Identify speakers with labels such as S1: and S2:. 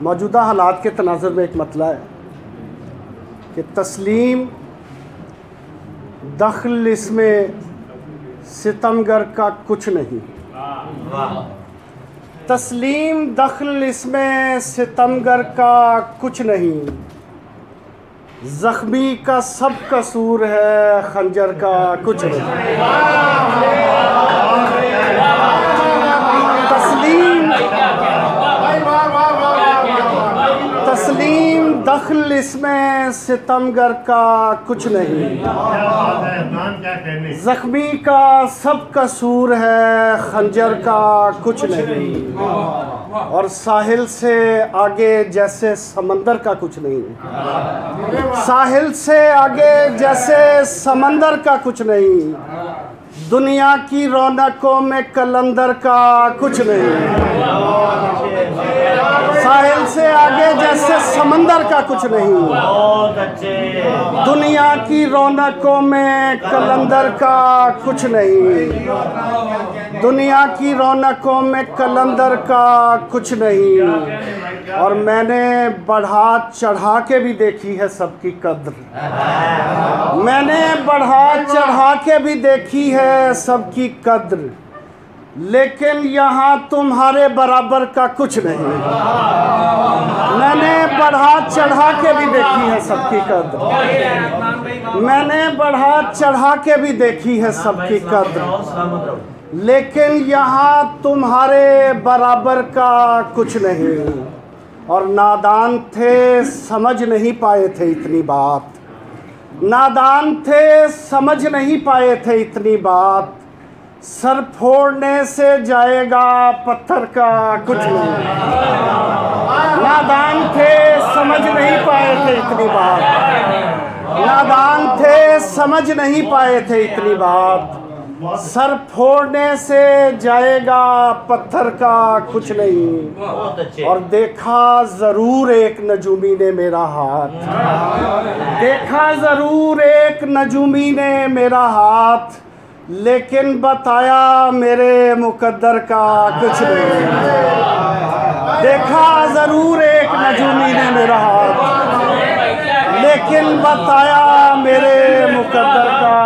S1: मौजूदा हालात के तनाज़ुर में एक मतला है कि तस्लीम दखल इसमें सितमगर का कुछ नहीं। तस्लीम दखल इसमें सितमगर का कुछ नहीं। ज़ख्मी का सब कसूर है, खंजर का कुछ नहीं। तस्लीम दखल इसमें सितमगर का कुछ नहीं। ज़ख्मी का सब कसूर है, खंजर का कुछ नहीं। और साहिल से आगे जैसे समंदर का कुछ नहीं। साहिल से आगे जैसे समंदर का कुछ नहीं। दुनिया की रौनकों में कलंदर का कुछ नहीं। साहिल से आगे जैसे समंदर का कुछ नहीं। दुनिया की रौनकों में कलंदर का कुछ नहीं। दुनिया की रौनकों में कलंदर का कुछ नहीं। और मैंने बढ़ा चढ़ा के भी देखी है सबकी कद्र। मैंने बढ़ा चढ़ा के भी देखी है सबकी कद्र, लेकिन यहाँ तुम्हारे बराबर का कुछ नहीं। मैंने बढ़ा चढ़ा के भी देखी है सबकी कद्र। मैंने बढ़ा चढ़ा के भी देखी है सबकी कद्र, लेकिन यहाँ तुम्हारे बराबर का कुछ नहीं। और नादान थे, समझ नहीं पाए थे इतनी बात। नादान थे, समझ नहीं पाए थे इतनी बात। सर फोड़ने से जाएगा पत्थर का कुछ नहीं। नादान थे, समझ नहीं पाए थे इतनी बात। नादान थे, समझ नहीं पाए थे इतनी बात। सर फोड़ने से जाएगा पत्थर का कुछ नहीं। और देखा ज़रूर एक नजूमी ने मेरा हाथ। देखा ज़रूर एक नजूमी ने मेरा हाथ, लेकिन बताया मेरे मुकद्दर का कुछ नहीं। देखा ज़रूर एक नजूमी ने मेरा हाथ, लेकिन बताया मेरे मुकद्दर का